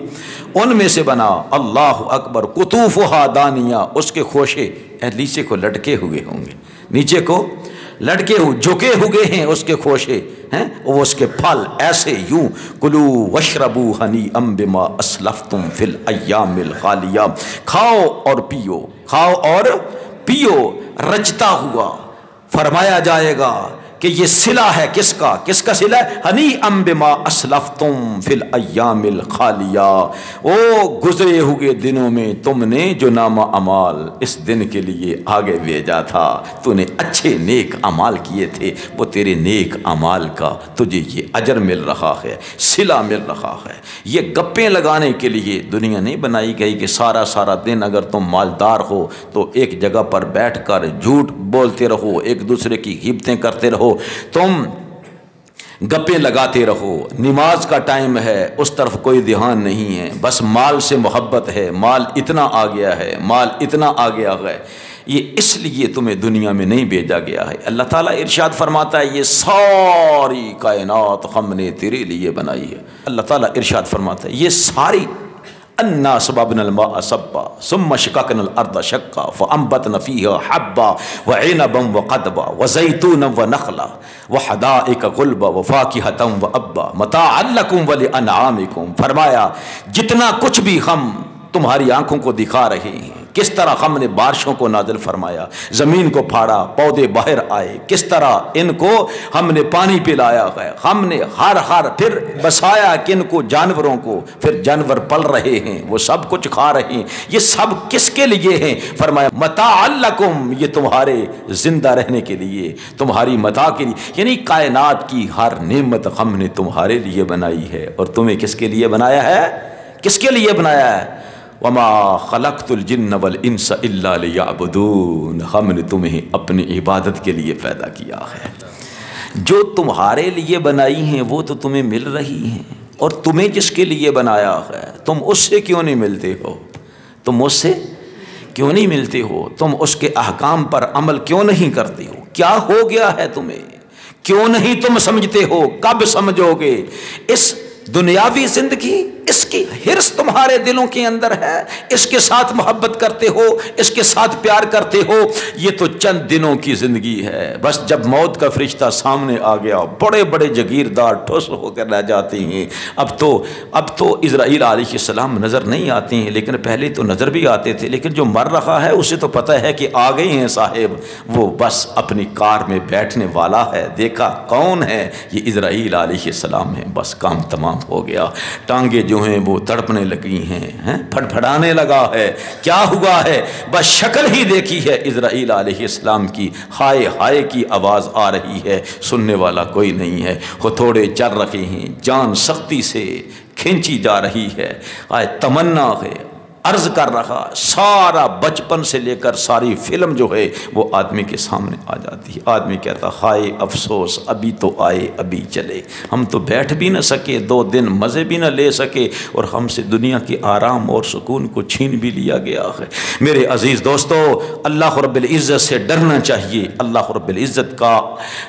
ان میں سے بنا۔ اللہ اکبر۔ قطوفہا دانیہ، اس کے خوشے نیچے کو لٹکے ہوئے ہوں گے، نیچے کو لٹکے ہوئے، جھکے ہوئے ہیں اس کے خوشے ہیں، وہ اس کے پھل ایسے یوں۔ کلو واشربوا ہنیئا بما اسلفتم فی الایام الخالیہ، کھاؤ اور پیو، کھاؤ اور پیو، رچتا ہوا۔ فرمایا جائے گا کہ یہ صلہ ہے کس کا صلہ ہے؟ ہنیئا بما اسلفتم فی الایام الخالیہ، او گزرے ہوئے دنوں میں تم نے جو نامہ اعمال اس دن کے لیے آگے بھیجا تھا، تو نے اچھے نیک اعمال کیے تھے، وہ تیرے نیک اعمال کا تجھے یہ اجر مل رہا ہے، صلہ مل رہا ہے۔ یہ گپیں لگانے کے لیے دنیا نہیں بنائی گئی کہ سارا دن اگر تم مالدار ہو تو ایک جگہ پر بیٹھ کر جھوٹ بولتے رہو، ایک دوسرے کی غیبتیں کرتے رہو، تم گپیں لگاتے رہو، نماز کا ٹائم ہے اس طرف کوئی دھیان نہیں ہے، بس مال سے محبت ہے، مال اتنا آ گیا ہے، مال اتنا آ گیا ہے۔ یہ اس لیے تمہیں دنیا میں نہیں بھیجا گیا ہے۔ اللہ تعالیٰ ارشاد فرماتا ہے یہ ساری کائنات ہم نے تیرے لیے بنائی ہے۔ اللہ تعالیٰ ارشاد فرماتا ہے یہ ساری انا صببنا الماء صبا ثم شققنا الارض شقا فانبتنا فيها حبا وعنبا وقضبا وزيتونا ونخلا وحدائق غلبا وفاكهة وابا متاعا لكم ولانعامكم، فرمایا جتنا کچھ بھی ہم تمہاری آنکھوں کو دکھا رہے ہیں، کس طرح ہم نے بارشوں کو نازل فرمایا، زمین کو پھاڑا، پودے باہر آئے، کس طرح ان کو ہم نے پانی پلایا ہے، ہم نے ہر پھر بسایا کہ ان کو جانوروں کو، پھر جانور پل رہے ہیں، وہ سب کچھ کھا رہے ہیں، یہ سب کس کے لیے ہیں؟ فرمایا متاع لکم، یہ تمہارے زندہ رہنے کے لیے، تمہاری متاع کے لیے، یعنی کائنات کی ہر نعمت ہم نے تمہارے لیے بنائی ہے، اور تمہیں کس کے لیے بنایا ہے؟ کس کے لیے بنایا ہے؟ وما خلقت الجن والانس الا لیعبدون، ہم نے تمہیں اپنی عبادت کے لیے پیدا کیا ہے۔ جو تمہارے لیے بنائی ہیں وہ تو تمہیں مل رہی ہیں، اور تمہیں جس کے لیے بنایا ہے تم اس سے کیوں نہیں ملتے ہو؟ تم اس سے کیوں نہیں ملتے ہو؟ تم اس کے احکام پر عمل کیوں نہیں کرتے ہو؟ کیا ہو گیا ہے تمہیں؟ کیوں نہیں تم سمجھتے ہو؟ کب سمجھو گے؟ اس دنیاوی زندگی، اس کی حرص تمہارے دلوں کے اندر ہے، اس کے ساتھ محبت کرتے ہو، اس کے ساتھ پیار کرتے ہو، یہ تو چند دنوں کی زندگی ہے، بس جب موت کا فرشتہ سامنے آ گیا بڑے بڑے جگیردار ٹھوس ہو کر رہ جاتے ہیں۔ اب تو اسرائیل علیہ السلام نظر نہیں آتے ہیں، لیکن پہلے تو نظر بھی آتے تھے، لیکن جو مر رہا ہے اسے تو پتہ ہے کہ آ گئے ہیں صاحب، وہ بس اپنی کار میں بیٹھنے والا ہے، دیکھا کون ہے؟ یہ اسرائیل علیہ السلام ہے، بس کام تمام ہو گیا۔ ٹانگیں جو ہیں وہ تڑپنے لگی ہیں، پھڑپھڑانے لگا ہے، کیا ہوا ہے؟ بس شکل ہی دیکھی ہے اسرائیل علیہ السلام کی، ہائے ہائے کی آواز آ رہی ہے، سننے والا کوئی نہیں ہے، ہتھوڑے چل رہے ہیں، جان سختی سے کھینچی جا رہی ہے، آئے تمنا ہے، عرض کر رہا، سارا بچپن سے لے کر ساری فلم جو ہے وہ آدمی کے سامنے آ جاتی ہے۔ آدمی کہتا ہائے افسوس، ابھی تو آئے ابھی چلے، ہم تو بیٹھ بھی نہ سکے، 2 دن مزے بھی نہ لے سکے، اور ہم سے دنیا کے آرام اور سکون کو چھین بھی لیا گیا ہے۔ میرے عزیز دوستو، اللہ رب العزت سے ڈرنا چاہیے، اللہ رب العزت کا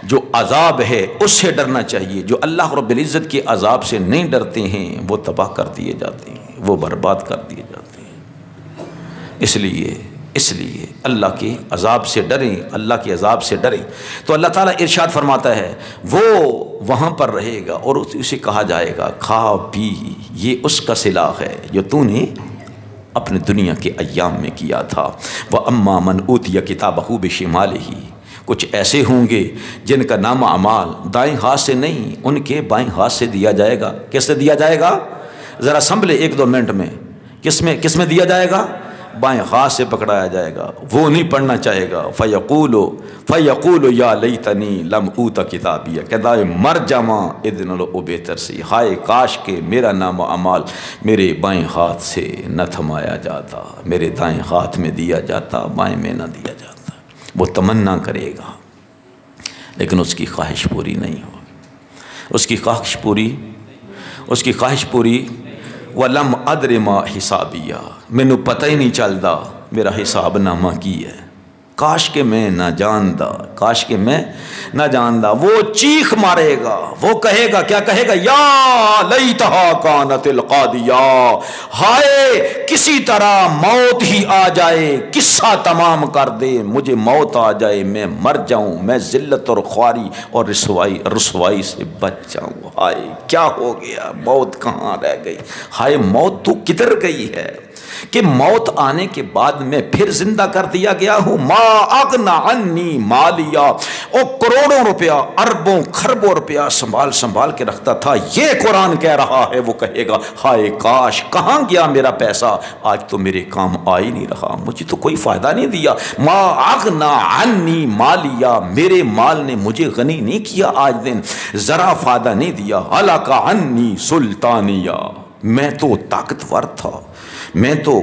جو عذاب ہے اس سے ڈرنا چاہیے۔ جو اللہ رب العزت کے عذاب سے نہیں ڈرتے ہیں وہ تباہ کر دیے جاتے ہیں، وہ برباد کر دیے جاتے ہیں۔ اس لیے اللہ کے عذاب سے ڈریں، اللہ کے عذاب سے ڈریں۔ تو اللہ تعالیٰ ارشاد فرماتا ہے وہ وہاں پر رہے گا، اور اسے کہا جائے گا کھا پی، یہ اس کا صلہ ہے جو تو نے اپنے دنیا کے ایام میں کیا تھا۔ وَأَمَّا مَنْ أُوتِيَ كِتَابَهُ بِشِمَالِهِ، کچھ ایسے ہوں گے جن کا نام اعمال دائیں ہاتھ سے نہیں، ان کے بائیں ہاتھ سے دیا جائے گا۔ کس سے دیا جائے گا؟ ذرا سنبھلے ایک دو منٹ میں۔ کس میں دیا جائے گا؟ بائیں ہاتھ سے پکڑایا جائے گا۔ وہ نہیں پڑھنا چاہے گا۔ فَيَقُولُ يَا لَيْتَنِي لَمْ أُوتَ كِتَابِيَهْ، کہتا ہے مر جاواں اِذْنَ لو بہتر سی، ہائے کاش کہ میرا نام اعمال میرے بائیں ہاتھ سے نہ تھمایا جاتا، میرے دائیں ہاتھ میں دیا جاتا، بائیں میں نہ دیا جاتا۔ وہ تمنا کرے گا لیکن اس کی خواہش پوری نہیں ہوگی۔ اس کی خواہش پوری وَلَمْ أَدْرِ مَا حِسَابِيَهْ، مینوں پتہ ہی نہیں چلدا میرا حساب نامہ کی ہے، کاش کہ میں نہ جاندا، کاش کہ میں نہ جاندا۔ وہ چیخ مارے گا، وہ کہے گا، کیا کہے گا؟ یا لیتہا کانت القاضیہ، ہائے کسی طرح موت ہی آ جائے، قصہ تمام کر دے، مجھے موت آ جائے، میں مر جاؤں، میں ذلت اور خواری اور رسوائی سے بچ جاؤں۔ ہائے کیا ہو گیا، موت کہاں رہ گئی، ہائے موت تو کدھر گئی ہے کہ موت آنے کے بعد میں پھر زندہ کر دیا گیا ہوں۔ ما اغنا عنی مالیہ، او کروڑوں روپیہ، اربوں خربوں روپیہ سنبھال کے رکھتا تھا، یہ قرآن کہہ رہا ہے۔ وہ کہے گا ہائے کاش کہاں گیا میرا پیسہ، آج تو میرے کام آ ہی نہیں رہا، مجھے تو کوئی فائدہ نہیں دیا۔ ما اغنا عنی مالیہ، میرے مال نے مجھے غنی نہیں کیا، آج دن ذرا فائدہ نہیں دیا۔ ہلاک عنی سلطانیہ، میں تو طاقتور تھا، میں تو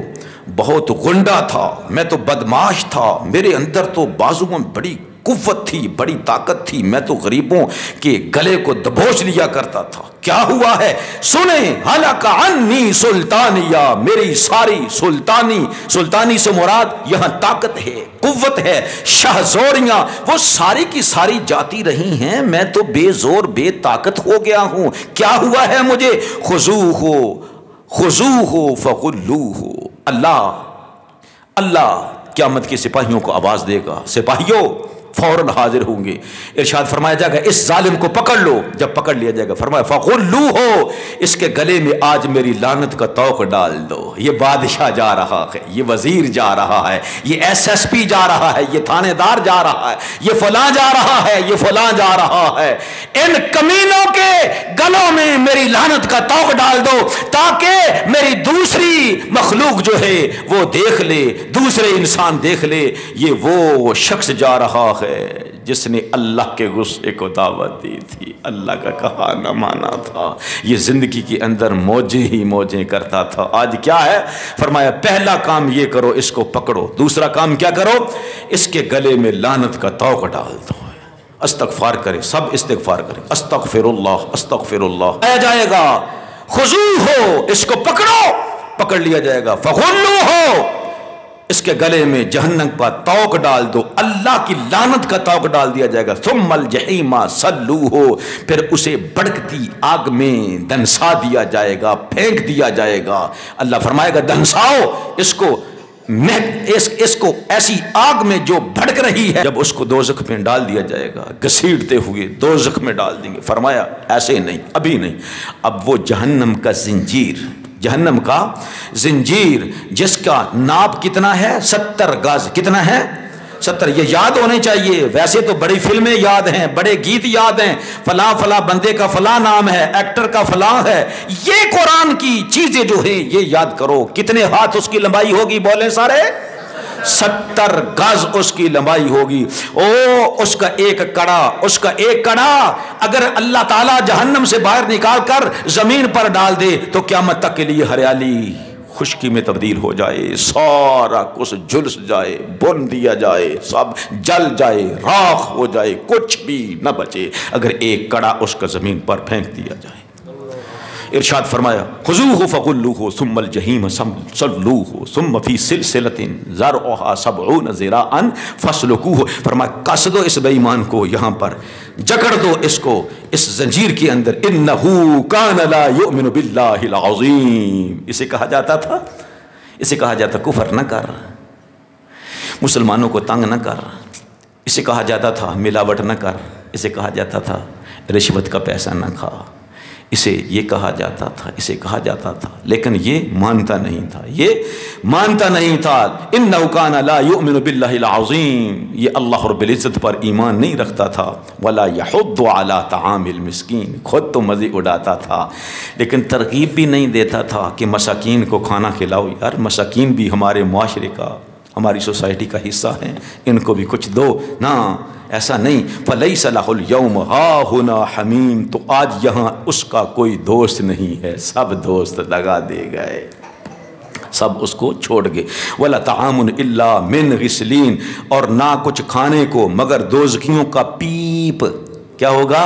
بہت غنڈہ تھا، میں تو بدماش تھا، میرے اندر تو بازو میں بڑی قوت تھی، بڑی طاقت تھی، میں تو غریبوں کے گلے کو دبوچ لیا کرتا تھا۔ کیا ہوا ہے سنیں، ہلاک عنی سلطانیہ، میری ساری سلطانی سے مراد یہاں طاقت ہے، قوت ہے، شہزوریاں وہ ساری کی ساری جاتی رہی ہیں، میں تو بے زور بے طاقت ہو گیا ہوں۔ کیا ہوا ہے مجھے؟ خذوہ فغلوہ، اللہ قیامت کے سپاہیوں کو آواز دے گا، سپاہیوں فوراً حاضر ہوں گے، ارشاد فرمایا جائے گا اس ظالم کو پکڑ لو۔ جب پکڑ لیا جائے گا فرمایا فغلوہ، اس کے گلے میں آج میری لعنت کا طوق ڈال دو۔ یہ بادشاہ جا رہا ہے، یہ وزیر جا رہا ہے، یہ SSP جا رہا ہے، یہ تھانے دار جا رہا ہے، یہ فلاں جا رہا ہے، یہ فلاں جا رہا ہے، ان کمینوں کے گلوں میں میری لعنت کا طوق ڈال دو تاکہ میری دوسری مخلوق جو ہے وہ دیکھ لے، دوسرے انسان دیکھ لے یہ وہ شخص جا رہا ہے جس نے اللہ کے غصے کو دعوت دی تھی، اللہ کا کہا نہ مانا تھا، یہ زندگی کے اندر موجیں ہی موجیں کرتا تھا۔ آج کیا ہے؟ فرمایا پہلا کام یہ کرو، اس کو پکڑو، دوسرا کام کیا کرو؟ اس کے گلے میں لعنت کا طوق ڈال دو۔ استغفار کریں، سب استغفار کریں، استغفر اللہ آیا جائے گا۔ خذوہ، اس کو پکڑ لیا جائے گا، فغلوہ، اس کے گلے میں جہنم کا طوق ڈال دو، اللہ کی لعنت کا طوق ڈال دیا جائے گا۔ ثم الجحیم صلوہ، پھر اسے بھڑکتی آگ میں دنسا دیا جائے گا، پھینک دیا جائے گا۔ اللہ فرمائے گا دنساؤ اس کو، اس کو ایسی آگ میں جو بھڑک رہی ہے، جب اس کو دوزخ میں ڈال دیا جائے گا، گھسیٹتے ہوئے دوزخ میں ڈال دیں گے۔ فرمایا ایسے نہیں، ابھی نہیں، اب وہ جہنم کا زنجیر جس کا ناپ کتنا ہے؟ 70 گز، کتنا ہے؟ 70۔ یہ یاد ہونے چاہیے، ویسے تو بڑی فلمیں یاد ہیں، بڑے گیت یاد ہیں، فلاں فلاں بندے کا فلاں نام ہے، ایکٹر کا فلاں ہے، یہ قرآن کی چیزیں جو ہیں یہ یاد کرو۔ کتنے ہاتھ اس کی لمبائی ہوگی بولیں سارے؟ 70 گز اس کی لمبائی ہوگی۔ اس کا ایک کڑا اگر اللہ تعالیٰ جہنم سے باہر نکال کر زمین پر ڈال دے تو قیامت تک کے لیے ہریالی خشکی میں تبدیل ہو جائے، سارا کچھ جھلس جائے، بن دیا جائے، سب جل جائے، راکھ ہو جائے، کچھ بھی نہ بچے اگر ایک کڑا اس کا زمین پر پھینک دیا جائے۔ ارشاد فرمایا خذوہ فغلوہ ثم الجحیم صلوہ ثم فی سلسلۃ ذرعها 70 ذراعا فاسلکوہ۔ فرمایا کس دو اس بے ایمان کو، یہاں پر جکڑ دو اس کو اس زنجیر کے اندر۔ انہ کان لا یؤمن باللہ العظیم، اسے کہا جاتا کفر نہ کر، مسلمانوں کو تنگ نہ کر، اسے کہا جاتا تھا ملاوٹ نہ کر، اسے کہا جاتا تھا رشوت کا پیسہ نہ کھا، اسے یہ کہا جاتا تھا، اسے کہا جاتا تھا، لیکن یہ مانتا نہیں تھا، یہ مانتا نہیں تھا۔ انہ کان لا یؤمن باللہ العظیم، یہ اللہ رب العزت پر ایمان نہیں رکھتا تھا۔ ولا یحض علی طعام المسکین، خود تو مزے اڑاتا تھا لیکن ترغیب بھی نہیں دیتا تھا کہ مساکین کو کھانا کھلاؤ، یار مساکین بھی ہمارے معاشرے کا، ہماری سوسائٹی کا حصہ ہیں، ان کو بھی کچھ دو نا، ایسا نہیں۔ فَلَيْسَ لَهُ الْيَوْمَ هَاهُنَا حَمِيمٌ، تو آج یہاں اس کا کوئی دوست نہیں ہے، سب دوست دگا دے گئے، سب اس کو چھوڑ گئے۔ وَلَا طَعَامٌ إِلَّا مِنْ غِسْلِينَ، اور نہ کچھ کھانے کو مگر دوزخیوں کا پیپ، کیا ہوگا؟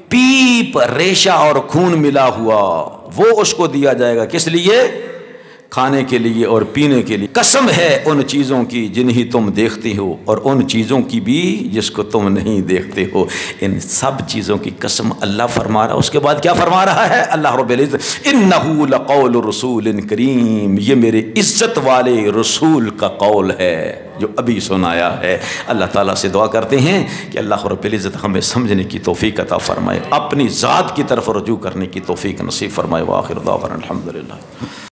پیپ، ریشہ اور خون ملا ہوا، وہ اس کو دیا جائے گا، کس لیے؟ کھانے کے لیے اور پینے کے لیے۔ قسم ہے ان چیزوں کی جنہیں تم دیکھتے ہو اور ان چیزوں کی بھی جس کو تم نہیں دیکھتے ہو، ان سب چیزوں کی قسم اللہ فرما رہا ہے۔ اس کے بعد کیا فرما رہا ہے اللہ رب العزت؟ انہ لقول رسول کریم، یہ میرے عزت والے رسول کا قول ہے جو ابھی سنایا ہے۔ اللہ تعالیٰ سے دعا کرتے ہیں کہ اللہ رب العزت ہمیں سمجھنے کی توفیق عطا فرمائے، اپنی ذات کی طرف رجوع کرنے کی توفیق نصیب فرمائے۔ وآخر دعوانا الحمدللہ۔